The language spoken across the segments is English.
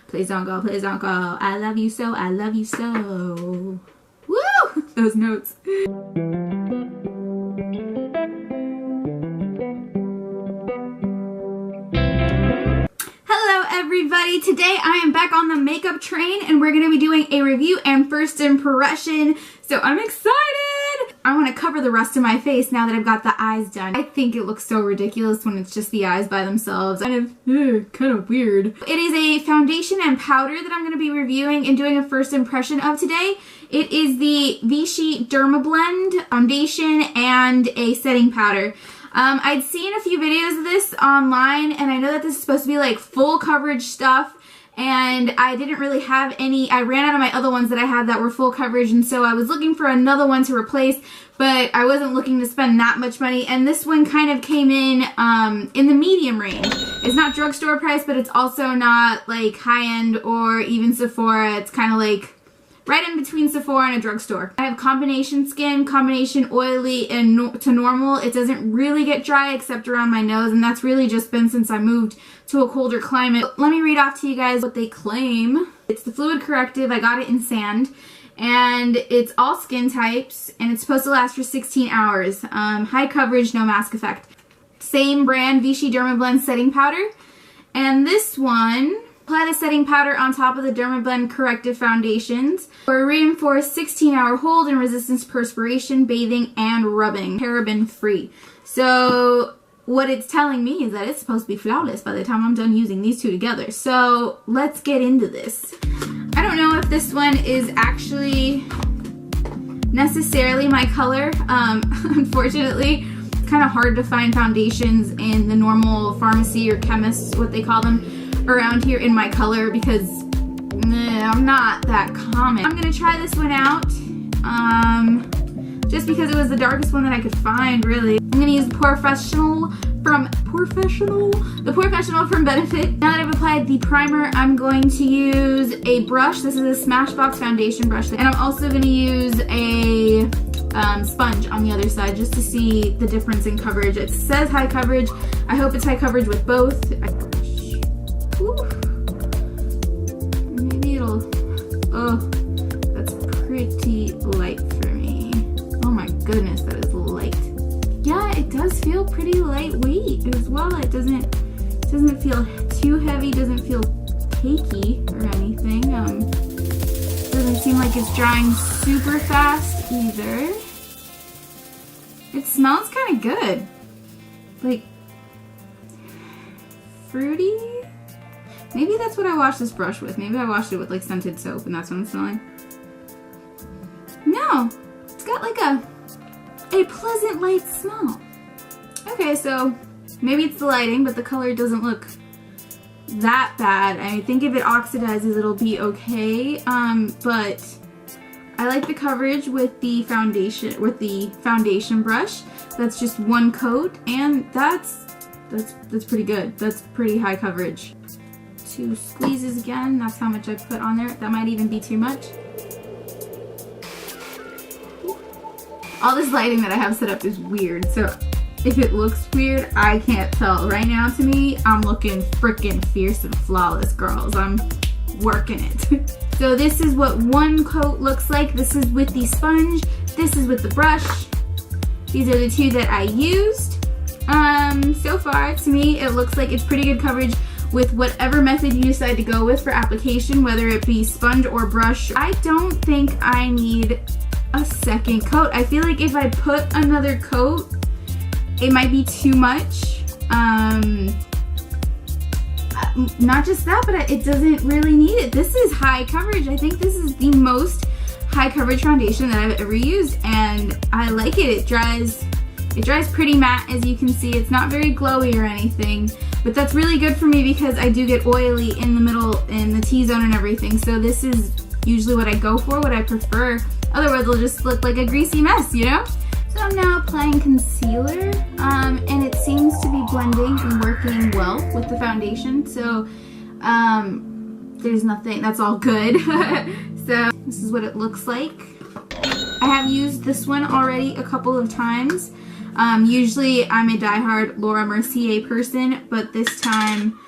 Please don't go, please don't go. I love you so, I love you so. Woo! Those notes. Hello everybody, today I am back on the makeup train and we're going to be doing a review and first impression, so I'm excited! I want to cover the rest of my face now that I've got the eyes done. I think it looks so ridiculous when it's just the eyes by themselves. Kind of weird. It is a foundation and powder that I'm going to be reviewing and doing a first impression of today. It is the Vichy Dermablend foundation and a setting powder. I'd seen a few videos of this online and I know that this is supposed to be like full coverage stuff, and I didn't really have any. I ran out of my other ones that I had that were full coverage, and so I was looking for another one to replace, but I wasn't looking to spend that much money, and this one kind of came in the medium range. It's not drugstore price, but it's also not like high-end or even Sephora. It's kind of like right in between Sephora and a drugstore. I have combination skin, combination oily and to normal. It doesn't really get dry except around my nose, and that's really just been since I moved to a colder climate. Let me read off to you guys what they claim. It's the Fluid Corrective. I got it in sand, and it's all skin types, and it's supposed to last for 16 hours. High coverage, no mask effect. Same brand, Vichy Dermablend setting powder. And this one, apply the setting powder on top of the Dermablend Corrective foundations for a reinforced 16-hour hold and resistance perspiration, bathing, and rubbing. Paraben free. So what it's telling me is that it's supposed to be flawless by the time I'm done using these two together. So let's get into this. I don't know if this one is actually necessarily my color. Unfortunately, it's kind of hard to find foundations in the normal pharmacy or chemists, what they call them, around here in my color, because I'm not that common. I'm gonna try this one out just because it was the darkest one that I could find, really. I'm gonna use the Professional from Benefit. Now that I've applied the primer, I'm going to use a brush. This is a Smashbox foundation brush, and I'm also gonna use a sponge on the other side just to see the difference in coverage. It says high coverage. I hope it's high coverage with both. Maybe it'll, oh, that's pretty light for me. Oh my goodness, that is light. Yeah, it does feel pretty lightweight as well. It doesn't feel too heavy, doesn't feel cakey or anything. Doesn't seem like it's drying super fast either. It smells kind of good. Like fruity? Maybe that's what I washed this brush with. Maybe I washed it with like scented soap and that's what I'm smelling. No, it's got like a pleasant light smell. Okay, so maybe it's the lighting, but the color doesn't look that bad. I think if it oxidizes, it'll be okay. But I like the coverage with the foundation brush. That's just one coat, and that's pretty good. That's pretty high coverage. 2 squeezes again. That's how much I put on there. That might even be too much. All this lighting that I have set up is weird, so if it looks weird, I can't tell. Right now, to me, I'm looking freaking fierce and flawless, girls. I'm working it. So this is what one coat looks like. This is with the sponge. This is with the brush. These are the two that I used. So far, to me, it looks like it's pretty good coverage with whatever method you decide to go with for application, whether it be sponge or brush. I don't think I need a second coat. I feel like if I put another coat, it might be too much. Not just that, but it doesn't really need it. This is high coverage. I think this is the most high coverage foundation that I've ever used, and I like it. It dries pretty matte, as you can see. It's not very glowy or anything, but that's really good for me because I do get oily in the middle, in the T-zone and everything. So this is usually what I go for, what I prefer. Otherwise, it'll just look like a greasy mess, you know? So I'm now applying concealer, and it seems to be blending and working well with the foundation. So there's nothing, that's all good. So this is what it looks like. I have used this one already a couple of times. Usually I'm a diehard Laura Mercier person, but this time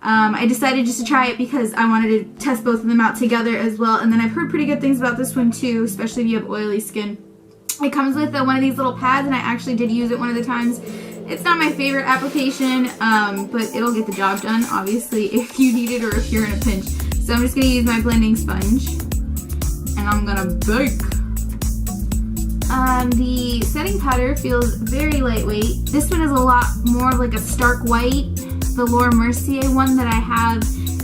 I decided just to try it because I wanted to test both of them out together as well. And then I've heard pretty good things about this one too, especially if you have oily skin. It comes with one of these little pads, and I actually did use it one of the times. It's not my favorite application, but it'll get the job done, obviously, if you need it or if you're in a pinch. So I'm just going to use my blending sponge, and I'm going to bake. The setting powder feels very lightweight. This one is a lot more of like a stark white. The Laura Mercier one that I have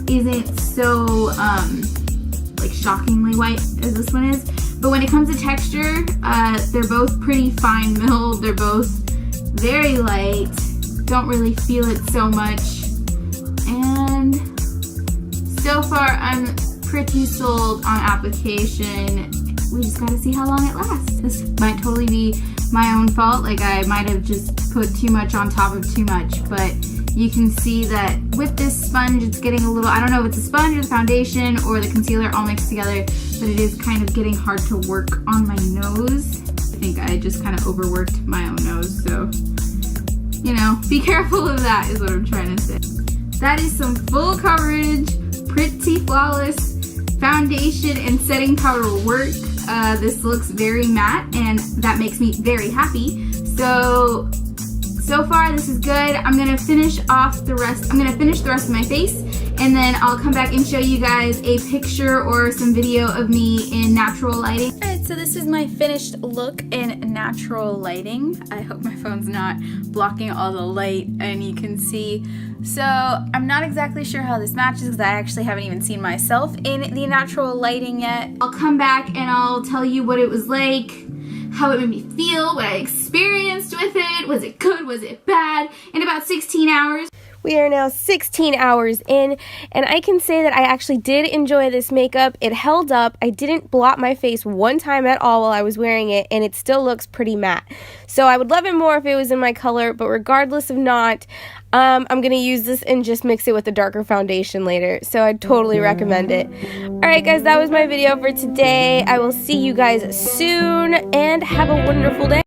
isn't so like shockingly white as this one is. But when it comes to texture, they're both pretty fine milled. They're both very light. Don't really feel it so much. And so far, I'm pretty sold on application. We just gotta see how long it lasts. This might totally be my own fault. Like I might have just put too much on top of too much, but you can see that with this sponge, it's getting a little, I don't know if it's a sponge or the foundation or the concealer all mixed together, but it is kind of getting hard to work on my nose. I think I just kind of overworked my own nose, so, you know, be careful of that is what I'm trying to say. That is some full coverage, pretty flawless foundation and setting powder work. This looks very matte, and that makes me very happy. So far this is good. I'm gonna finish off the rest. I'm gonna finish the rest of my face, and then I'll come back and show you guys a picture or some video of me in natural lighting. Alright, so this is my finished look in natural lighting. I hope my phone's not blocking all the light and you can see. So I'm not exactly sure how this matches because I actually haven't even seen myself in the natural lighting yet. I'll come back and I'll tell you what it was like, how it made me feel, what I experienced with it. Was it good? Was it bad? In about 16 hours. We are now 16 hours in, and I can say that I actually did enjoy this makeup. It held up. I didn't blot my face one time at all while I was wearing it, and it still looks pretty matte. So I would love it more if it was in my color, but regardless of not, I'm going to use this and just mix it with a darker foundation later. So I'd totally recommend it. Alright guys, that was my video for today. I will see you guys soon, and have a wonderful day.